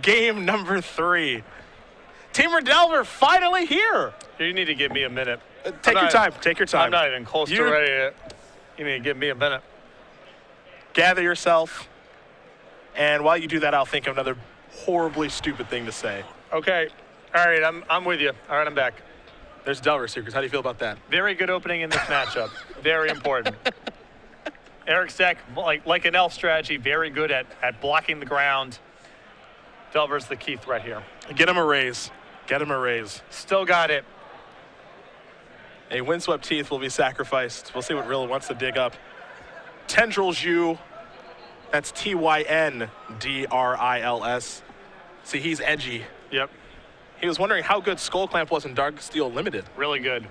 Game number 3. Teamer Delver finally here. You need to give me a minute. Take your time. Take your time. I'm not even close to ready yet. You need to give me a minute. Gather yourself. And while you do that, I'll think of another horribly stupid thing to say. Okay. All right, I'm with you. All right, I'm back. There's Delver Secrets. How do you feel about that? Very good opening in this matchup. Very important. Eric's deck, like an elf strategy, very good at blocking the ground. Delver's the key threat here. Get him a raise. Get him a raise. Still got it. A Windswept Teeth will be sacrificed. We'll see what Rill wants to dig up. Tendrils U. That's Tyndrals. See, he's edgy. Yep. He was wondering how good Skull Clamp was in Darksteel Limited. Really good.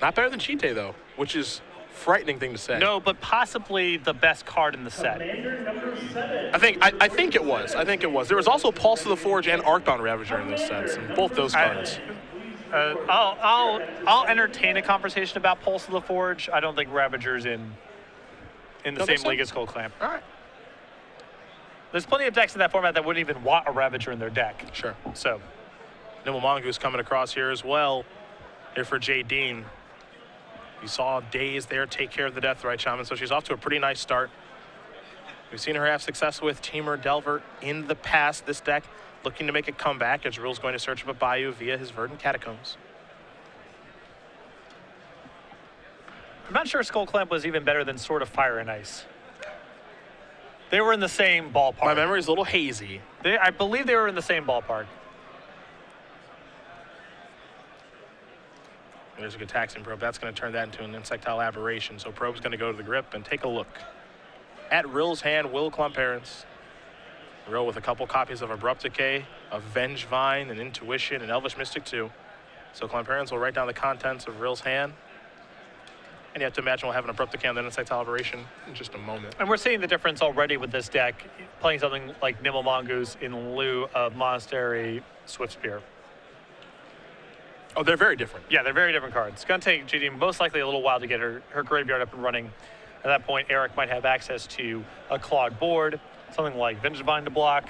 Not better than Cheetah, though, which is a frightening thing to say. No, but possibly the best card in the set. I think it was. I think it was. There was also Pulse of the Forge and Arcbound Ravager in those sets, and both those cards. I'll entertain a conversation about Pulse of the Forge. I don't think Ravager's in the same league as Skull Clamp. All right. There's plenty of decks in that format that wouldn't even want a Ravager in their deck. Sure. So, Nimble Mongoose coming across here as well. Here for Jadine. You saw Daze there take care of the Deathrite Shaman, so she's off to a pretty nice start. We've seen her have success with Teamer Delver in the past. This deck looking to make a comeback as Rill's going to search up a Bayou via his Verdant Catacombs. I'm not sure Skull Clamp was even better than Sword of Fire and Ice. They were in the same ballpark. My memory's a little hazy. I believe they were in the same ballpark. There's a good Taxing Probe. That's going to turn that into an Insectile Aberration. So Probe's going to go to the grip and take a look. At Rill's hand, will Klomparens. Rill with a couple copies of Abrupt Decay, of Vengevine, and Intuition, and Elvish Mystic too. So Klomparens will write down the contents of Rill's hand. And you have to imagine we'll have an Abrupt Decay and then Insectile Aberration in just a moment. And we're seeing the difference already with this deck, playing something like Nimble Mongoose in lieu of Monastery Swift Spear. Oh, they're very different. Yeah, they're very different cards. It's going to take Jadine most likely a little while to get her graveyard up and running. At that point, Eric might have access to a clogged board, something like Vengevine to block.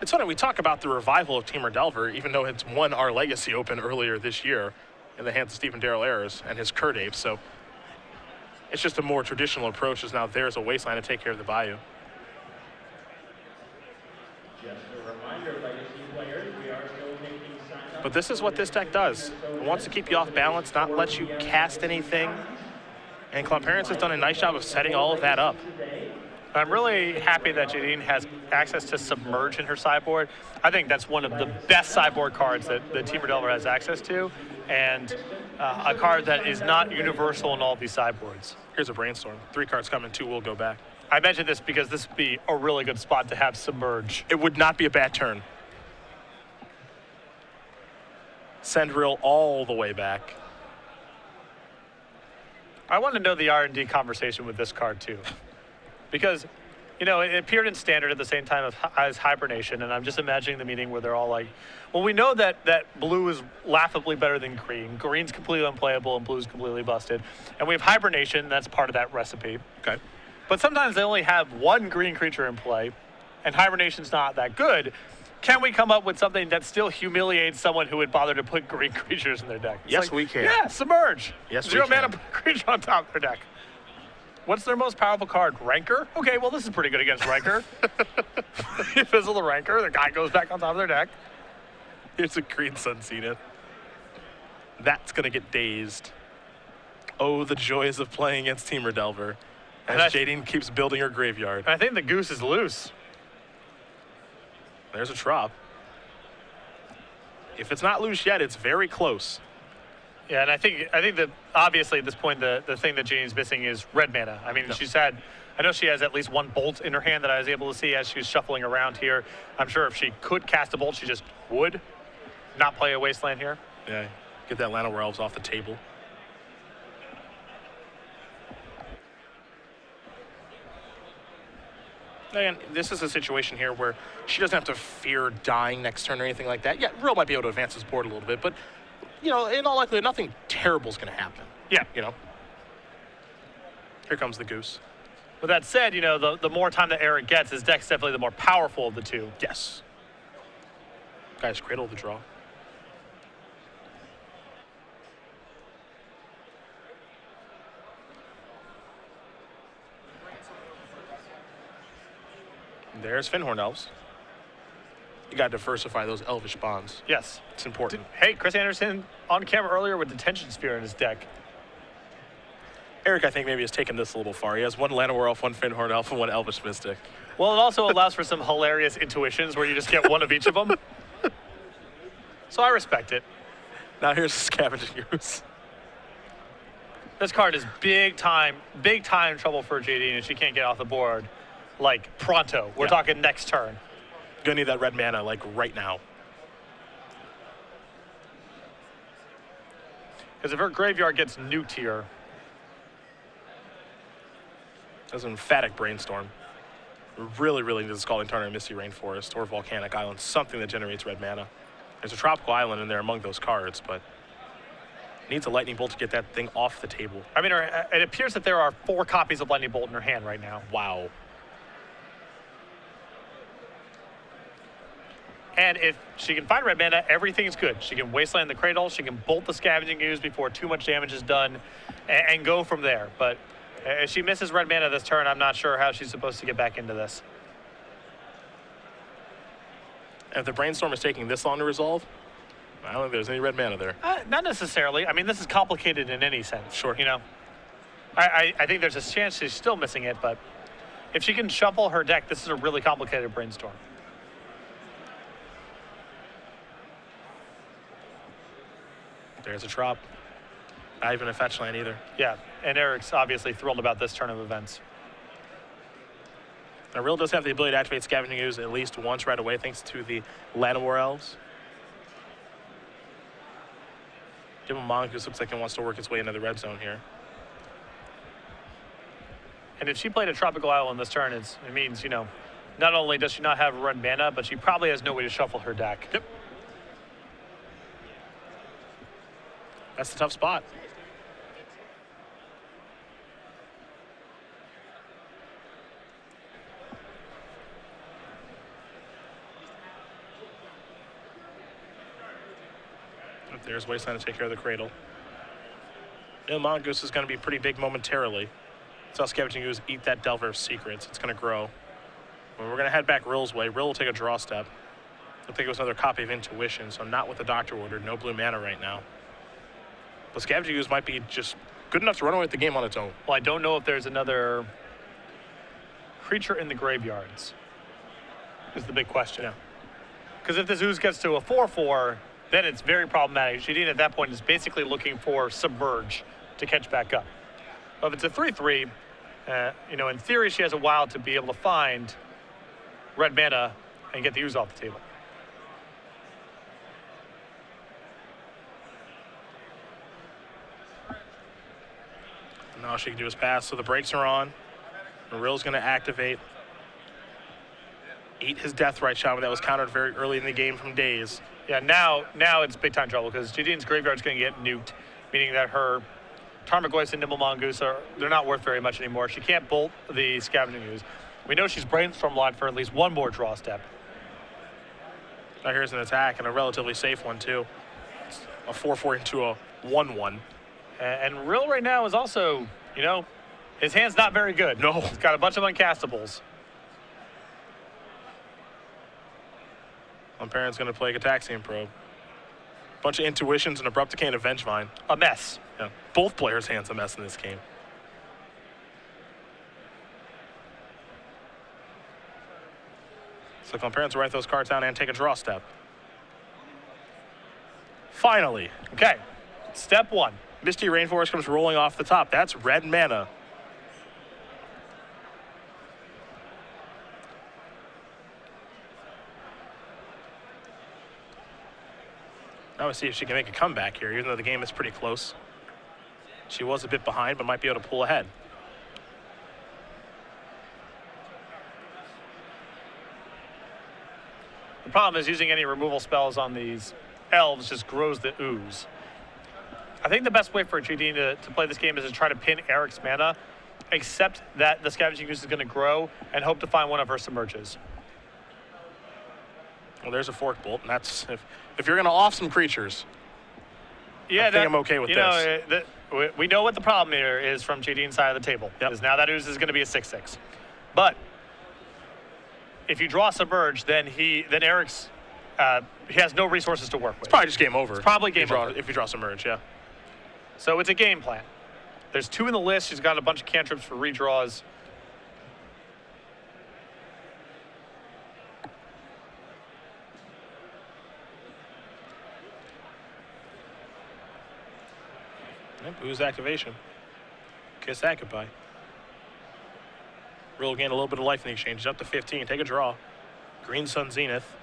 It's funny, we talk about the revival of Teamer Delver, even though it's won our Legacy Open earlier this year in the hands of Stephen Darrell Ayers and his Kurt Apes. So it's just a more traditional approach, as now there's a Wasteland to take care of the Bayou. Just a reminder, Legacy players, we are still taking sign-up. But this is what this deck does. It wants to keep you off balance, not let you cast anything. And Klomparens has done a nice job of setting all of that up. I'm really happy that Jadine has access to Submerge in her sideboard. I think that's one of the best sideboard cards that Teamer Delver has access to, and a card that is not universal in all of these sideboards. Here's a Brainstorm. 3 cards coming, 2 will go back. I mentioned this because this would be a really good spot to have Submerge. It would not be a bad turn. Send Rill all the way back. I want to know the R&D conversation with this card too. Because, you know, it appeared in Standard at the same time as Hibernation, and I'm just imagining the meeting where they're all like, well, we know that blue is laughably better than green. Green's completely unplayable and blue's completely busted. And we have Hibernation, that's part of that recipe. Okay. But sometimes they only have one green creature in play, and Hibernation's not that good. Can we come up with something that still humiliates someone who would bother to put green creatures in their deck? It's yes, like, we can. Yeah, Submerge. Yes, we 0 can. mana creature on top of their deck. What's their most powerful card? Rancor? Okay, well, this is pretty good against Rancor. You fizzle the Rancor, the guy goes back on top of their deck. Here's a Green Sun Zenith. That's going to get dazed. Oh, the joys of playing against Teamer Delver. As Jadine keeps building her graveyard. I think the goose is loose. There's a Trop. If it's not loose yet, it's very close. Yeah, and I think that obviously at this point the thing that Jadine's missing is red mana. I mean, I know she has at least 1 bolt in her hand that I was able to see as she was shuffling around here. I'm sure if she could cast a bolt, she just would not play a Wasteland here. Yeah, get that Llanowar Elves off the table. Again, this is a situation here where she doesn't have to fear dying next turn or anything like that. Yeah, Rill might be able to advance his board a little bit, but, you know, in all likelihood, nothing terrible is going to happen. Yeah. You know? Here comes the goose. With that said, you know, the more time that Eric gets, his deck's definitely the more powerful of the two. Yes. Guys, cradle the draw. There's Finhorn Elves. You got to diversify those elvish bonds. Yes. It's important. Hey, Chris Anderson on camera earlier with Detention Sphere in his deck. Eric, I think, maybe has taken this a little far. He has one Llanowar Elf, one Finhorn Elf, and one Elvish Mystic. Well, it also allows for some hilarious intuitions where you just get one of each of them. So I respect it. Now here's the Scavenging Ooze. This card is big time trouble for Jadine if she can't get off the board. Like, pronto. We're talking next turn. Gonna need that red mana, like, right now. Because if her graveyard gets nuked here. That's an emphatic Brainstorm. Really, really need a Scalding Tarn or Misty Rainforest or Volcanic Island, something that generates red mana. There's a Tropical Island in there among those cards, but needs a Lightning Bolt to get that thing off the table. I mean, it appears that there are 4 copies of Lightning Bolt in her hand right now. Wow. And if she can find red mana, everything is good. She can Wasteland the Cradle, she can bolt the Scavenging Ooze before too much damage is done, and go from there. But if she misses red mana this turn, I'm not sure how she's supposed to get back into this. And if the Brainstorm is taking this long to resolve, I don't think there's any red mana there. Not necessarily. I mean, this is complicated in any sense. Sure. You know, I think there's a chance she's still missing it, but if she can shuffle her deck, this is a really complicated Brainstorm. There's a Trop. Not even a fetch land either. Yeah, and Eric's obviously thrilled about this turn of events. Now, Rill does have the ability to activate Scavenging Ooze at least once right away, thanks to the Llanowar Elves. Dimble Mongoose looks like it wants to work its way into the red zone here. And if she played a Tropical Island this turn, it means, you know, not only does she not have red mana, but she probably has no way to shuffle her deck. Yep. That's the tough spot. There's Wasteland to take care of the Cradle. Mongoose is going to be pretty big momentarily. So Scavenging Ooze eat that Delver of Secrets. It's going to grow. Well, we're going to head back Rill's way. Rill will take a draw step. I think it was another copy of Intuition, so not with the Doctor ordered. No blue mana right now. But Scavenging Ooze might be just good enough to run away with the game on its own. Well, I don't know if there's another creature in the graveyards, is the big question. Yeah. Because if this Ooze gets to a 4/4, then it's very problematic. Jadine at that point is basically looking for Submerge to catch back up. But if it's a 3/3, you know, in theory, she has a while to be able to find red mana and get the Ooze off the table. And all she can do is pass, so the brakes are on. Rill's going to activate. Eat his Deathrite Shaman that was countered very early in the game from Daze. Yeah, now it's big time trouble because Jadine's graveyard's going to get nuked, meaning that her Tarmogoyf and Nimble Mongoose they're not worth very much anymore. She can't bolt the Scavenging Ooze. We know she's Brainstorm line for at least one more draw step. Now here's an attack, and a relatively safe one too. It's a 4/4 into a 1/1. And Rill right now is also, you know, his hand's not very good. No. He's got a bunch of uncastables. Klomparens going to play Gataxian Probe. Bunch of Intuitions and Abrupt Decay and a Vengevine. A mess. Yeah, both players' hands a mess in this game. So Klomparens will write those cards down and take a draw step. Finally. Okay, step one. Misty Rainforest comes rolling off the top. That's red mana. Now we'll see if she can make a comeback here, even though the game is pretty close. She was a bit behind, but might be able to pull ahead. The problem is using any removal spells on these elves just grows the ooze. I think the best way for Jadine to play this game is to try to pin Eric's mana, accept that the Scavenging Ooze is going to grow, and hope to find one of her submerges. Well, there's a fork bolt, and that's if you're going to off some creatures. Yeah, I think I'm okay with this. We know what the problem here is from Jadine's side of the table. Yep. Because now that ooze is going to be a 6/6. But if you draw Submerge, then Eric's he has no resources to work with. It's probably just game over. It's probably game over. If you draw Submerge, yeah. So it's a game plan. There's 2 in the list. She's got a bunch of cantrips for redraws. Yep, ooze activation. Kiss that goodbye. Rill gain a little bit of life in the exchange. He's up to 15. Take a draw. Green Sun Zenith.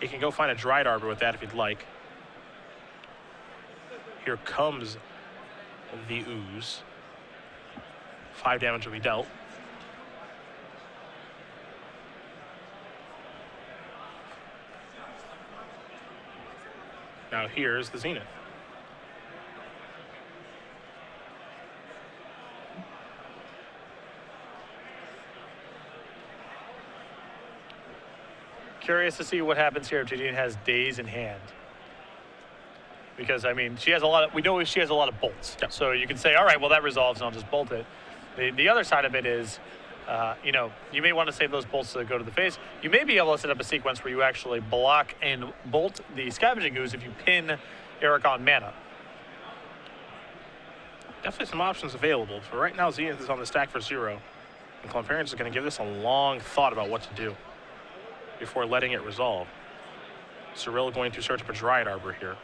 He can go find a Dried Arbor with that if he'd like. Here comes the ooze. 5 damage will be dealt. Now here's the Zenith. Curious to see what happens here if Jadine has days in hand. Because, I mean, she has a lot of, we know she has a lot of bolts. Yep. So you can say, all right, well, that resolves and I'll just bolt it. The other side of it is, you know, you may want to save those bolts to go to the face. You may be able to set up a sequence where you actually block and bolt the Scavenging Ooze if you pin Eric on mana. Definitely some options available. For right now, Zenith is on the stack for 0. And Klomparens is going to give this a long thought about what to do before letting it resolve. Rill going to search up a Dried Arbor here.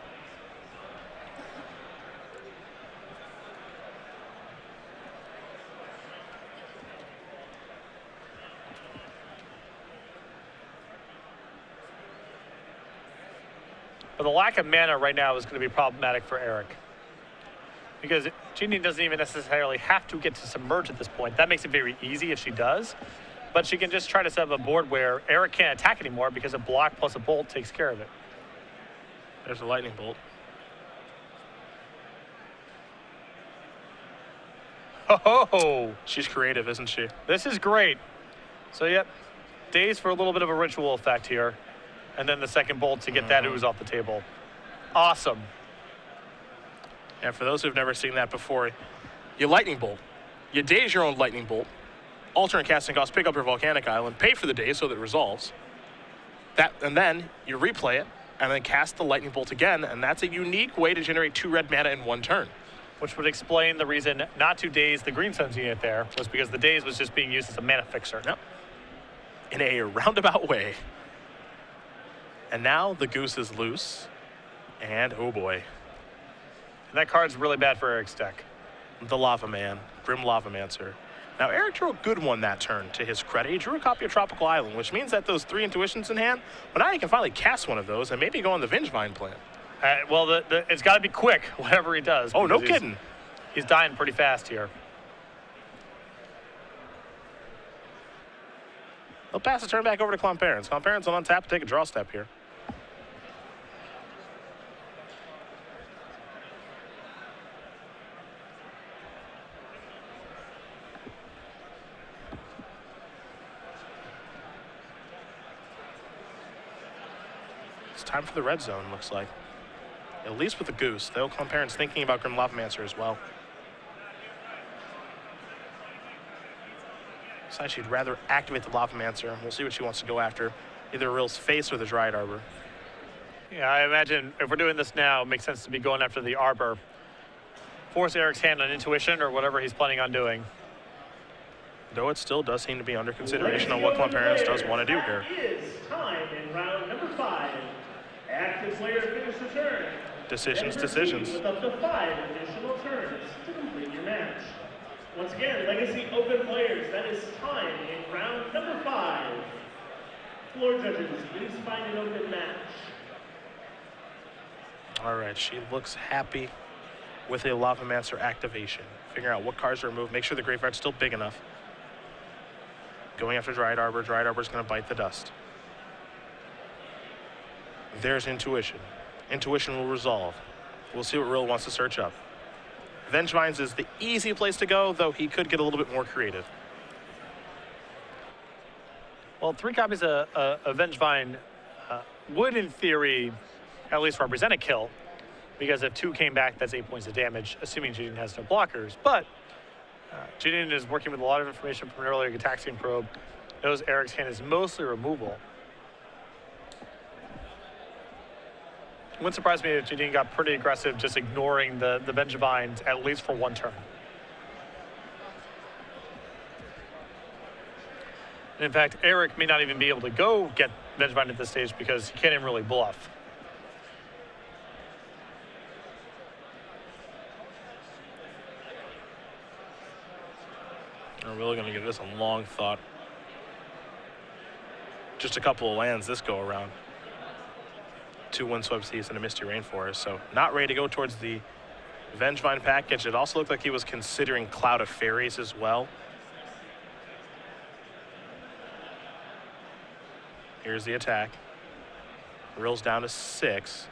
But the lack of mana right now is going to be problematic for Eric. Because Jadine doesn't even necessarily have to get to Submerge at this point. That makes it very easy if she does. But she can just try to set up a board where Eric can't attack anymore because a block plus a bolt takes care of it. There's a lightning bolt. Oh, She's creative, isn't she? this is great. So, yep, days for a little bit of a ritual effect here. And then the second bolt to get that ooze off the table. Awesome. And for those who've never seen that before, you lightning bolt. You daze your own lightning bolt. Alternate casting cost, pick up your volcanic island, pay for the daze so that it resolves. And then you replay it, and then cast the lightning bolt again, and that's a unique way to generate 2 red mana in 1 turn. Which would explain the reason not to daze the Green Sun's unit there, was because the daze was just being used as a mana fixer. Yep. In a roundabout way. And now the goose is loose, and oh boy. And that card's really bad for Eric's deck. The Lava Man, Grim Lavamancer. Now, Eric drew a good one that turn, to his credit. He drew a copy of Tropical Island, which means that those 3 intuitions in hand, well, now he can finally cast one of those and maybe go on the Vengevine plan. Well, it's got to be quick, whatever he does. Oh, no because kidding. He's dying pretty fast here. They'll pass the turn back over to Klomparens. Klomparens will untap and take a draw step here. It's time for the red zone, looks like. At least with the goose, though Klomparens thinking about Grim Lavamancer as well. So she'd rather activate the Lavamancer. We'll see what she wants to go after. Either Rill's face or the Dried Arbor. Yeah, I imagine if we're doing this now, it makes sense to be going after the Arbor. Force Eric's hand on intuition or whatever he's planning on doing. Though it still does seem to be under consideration on what Klomparens does want to do here. It's time in round number 5. Active player finish the turn. Decisions, Then decisions. proceed with up to 5 additional turns to complete your match. Once again, Legacy Open players, that is time in round number 5. Floor judges, please find an open match. All right, she looks happy with a Lavamancer activation. Figure out what cards to remove, make sure the graveyard's still big enough. Going after Dried Arbor. Dried Arbor's going to bite the dust. There's Intuition. Intuition will resolve. We'll see what Rill wants to search up. Vengevines is the easy place to go, though he could get a little bit more creative. Well, 3 copies of Vengevine would, in theory, at least represent a kill, because if 2 came back, that's 8 points of damage, assuming Jadine has no blockers. But Jadine is working with a lot of information from an earlier Gataxian probe. Knows Eric's hand is mostly removal. It wouldn't surprise me if Jadine got pretty aggressive, just ignoring the Vengevines at least for 1 turn. And in fact, Eric may not even be able to go get Vengevine at this stage because he can't even really bluff. I'm really going to give this a long thought. Just a couple of lands this go around. 2 Windswept Seas and a Misty Rainforest. So not ready to go towards the Vengevine package. It also looked like he was considering Cloud of Fairies as well. Here's the attack. Rill's down to 6.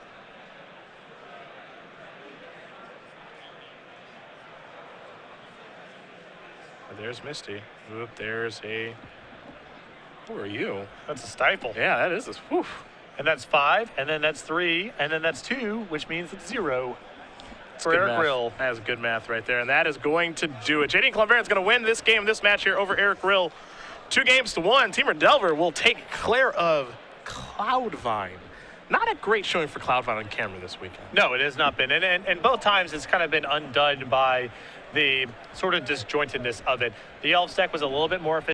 There's Misty. Oop, there's a... Who are you? That's a stifle. Yeah, that is. Whew. And that's 5, and then that's 3, and then that's 2, which means it's 0 for Eric Rill. That is good math right there, and that is going to do it. Jadine Klomparens going to win this game, this match here over Eric Rill. 2-1. Teamer Delver will take care of Cloudvine. Not a great showing for Cloudvine on camera this weekend. No, it has not been. And both times it's kind of been undone by the sort of disjointedness of it. The Elves deck was a little bit more efficient.